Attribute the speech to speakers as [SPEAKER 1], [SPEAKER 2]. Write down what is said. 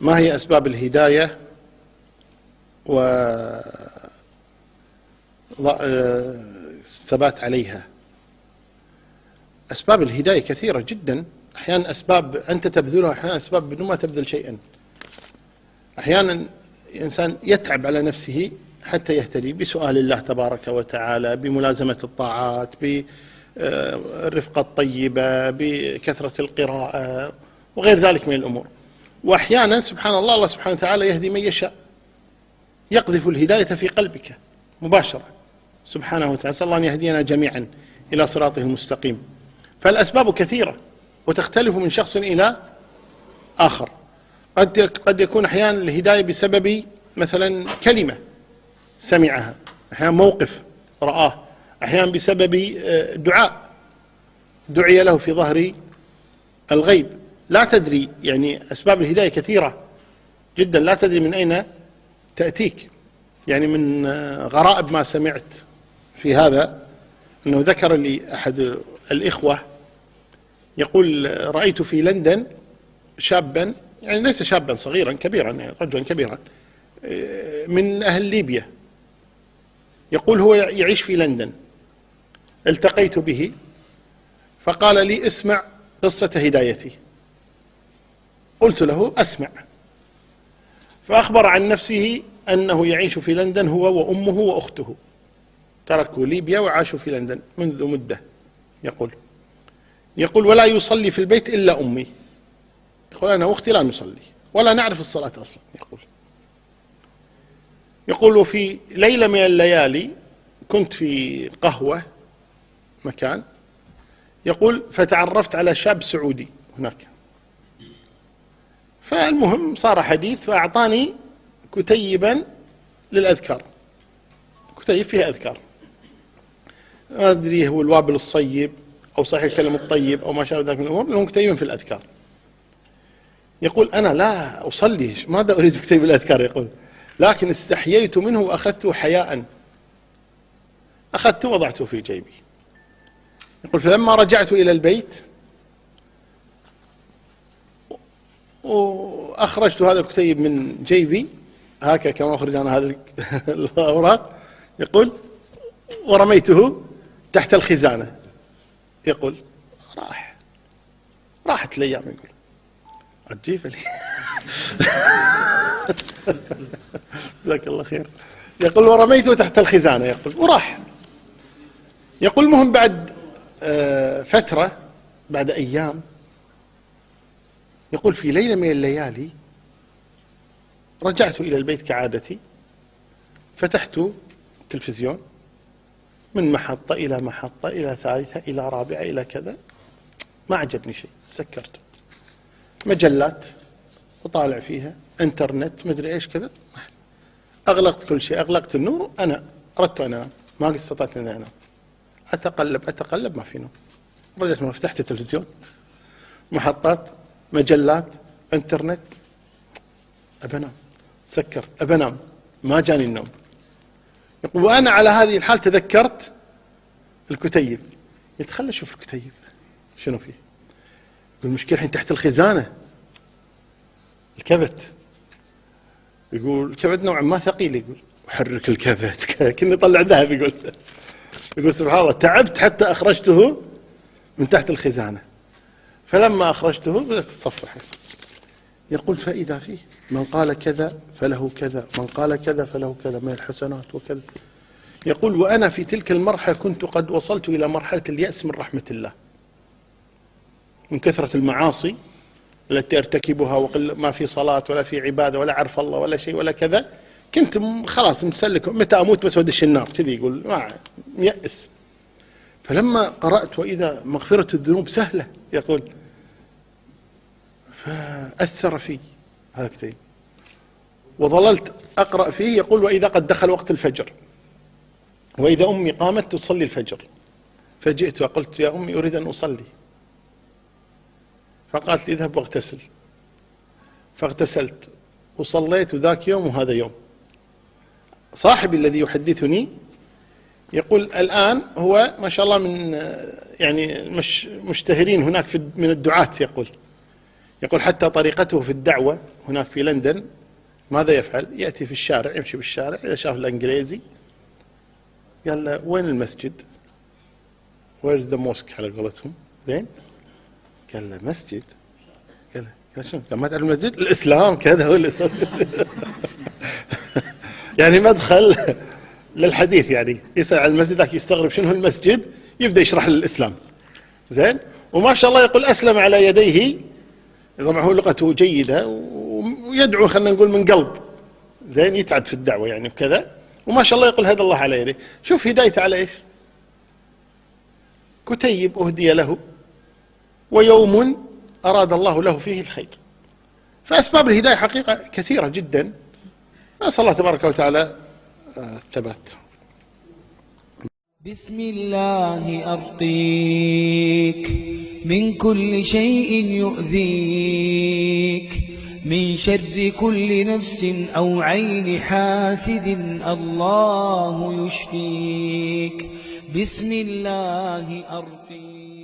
[SPEAKER 1] ما هي أسباب الهداية والثبات عليها؟ أسباب الهداية كثيرة جدا، أحيانا أسباب أنت تبذلها، أحيانا أسباب بدون ما تبذل شيئا. أحيانا الإنسان يتعب على نفسه حتى يهتدي بسؤال الله تبارك وتعالى، بملازمة الطاعات، بالرفقة الطيبة، بكثرة القراءة وغير ذلك من الأمور. وأحيانا سبحان الله، الله سبحانه وتعالى يهدي من يشاء، يقذف الهداية في قلبك مباشرة سبحانه وتعالى. نسأل الله أن يهدينا جميعا إلى صراطه المستقيم. فالأسباب كثيرة وتختلف من شخص إلى آخر. قد يكون أحيانا الهداية بسبب مثلا كلمة سمعها، أحيانا موقف رآه، أحيانا بسبب دعاء دعي له في ظهر الغيب. لا تدري، يعني أسباب الهداية كثيرة جدا، لا تدري من أين تأتيك. يعني من غرائب ما سمعت في هذا أنه ذكر لي أحد الإخوة يقول: رأيت في لندن شابا، يعني ليس شابا صغيرا، كبيرا، يعني رجلا كبيرا من أهل ليبيا، يقول هو يعيش في لندن. التقيت به فقال لي: اسمع قصة هدايتي. قلت له: أسمع. فأخبر عن نفسه أنه يعيش في لندن هو وأمه وأخته، تركوا ليبيا وعاشوا في لندن منذ مدة. يقول ولا يصلي في البيت إلا أمي. يقول أنا وأختي لا نصلي ولا نعرف الصلاة أصلا. يقول وفي ليلة من الليالي كنت في قهوة مكان، يقول فتعرفت على شاب سعودي هناك، فالمهم صار حديث، فأعطاني كتيبا للأذكار، كتيب فيها أذكار، ما أدري هو الوابل الصيب أو صحيح الكلم الطيب أو ما شابه ذلك من الأمور، لهم كتيبا في الأذكار. يقول أنا لا أصلي، ماذا أريد بكتيب الأذكار؟ يقول لكن استحييت منه وأخذته حياء، أخذته وضعته في جيبي. يقول فلما رجعت إلى البيت وأخرجت هذا الكتيب من جيبي هكذا كما أخرج أنا هذه الأوراق، يقول ورميته تحت الخزانة. يقول راحت الأيام. يقول عجيب لي جزاك الله خير. يقول ورميته تحت الخزانة، يقول وراح. يقول المهم بعد فترة، بعد أيام، يقول في ليلة من الليالي رجعت إلى البيت كعادتي، فتحت التلفزيون من محطة إلى محطة إلى ثالثة إلى رابعة إلى كذا، ما عجبني شيء، سكرته. مجلات وطالع فيها، انترنت، مدري ايش كذا، اغلقت كل شيء، اغلقت النور. انا اردت انام، ما استطعت ان انام، اتقلب ما في نوم. رجعت من فتحت التلفزيون، محطات، مجلات، انترنت، ابنام، سكرت، ابنام، ما جاني النوم. يقول وانا على هذه الحال تذكرت الكتيب، يتخلى شوف الكتيب شنو فيه. يقول المشكلة الحين تحت الخزانة الكبت. يقول الكبت نوعا ما ثقيل، يقول وحرك الكبت كني طلع ذهب. يقول سبحان الله تعبت حتى أخرجته من تحت الخزانة. فلما أخرجته بدأت تتصفح. يقول فإذا فيه من قال كذا فله كذا، من قال كذا فله كذا من الحسنات وكذا. يقول وأنا في تلك المرحلة كنت قد وصلت إلى مرحلة اليأس من رحمة الله، من كثرة المعاصي التي ارتكبها، وقل ما في صلاة ولا في عبادة ولا عرف الله ولا شيء ولا كذا. كنت خلاص مسلك، متى أموت بس ودش النار كذي. يقول ما يأس. فلما قرأت وإذا مغفرة الذنوب سهلة، يقول فأثر في هذا الكتاب وظللت أقرأ فيه. يقول وإذا قد دخل وقت الفجر، وإذا أمي قامت تصلي الفجر، فجئت وقلت يا أمي أريد أن أصلي، فقالت لي اذهب واغتسل. فاغتسلت وصليت ذاك يوم وهذا يوم. صاحبي الذي يحدثني يقول الآن هو ما شاء الله من يعني مشتهرين هناك من الدعاة. يقول حتى طريقته في الدعوة هناك في لندن ماذا يفعل؟ يأتي في الشارع، يمشي بالشارع، إذا شاف الإنجليزي قال له وين المسجد؟ Where's the mosque على قولتهم. زين؟ قال له مسجد. قال شنو؟ قال ما تعرف المسجد؟ الإسلام كذا هو الإسلام. يعني مدخل للحديث، يعني يسأل عن المسجد ذاك يستغرب شنو هو المسجد، يبدأ يشرح له الإسلام. زين؟ وما شاء الله يقول أسلم على يديه، طبعا هو لغته جيدة ويدعو خلينا نقول من قلب. زين؟ يتعب في الدعوة يعني وكذا، وما شاء الله يقول هدى الله على يديه. شوف هدايته على إيش؟ كتيب أهدي له ويوم أراد الله له فيه الخير. فأسباب الهداية حقيقة كثيرة جدا، نسأل الله تبارك وتعالى الثبات.
[SPEAKER 2] بسم الله أرقيك من كل شيء يؤذيك، من شر كل نفس أو عين حاسد الله يشفيك. بسم الله أرقيك.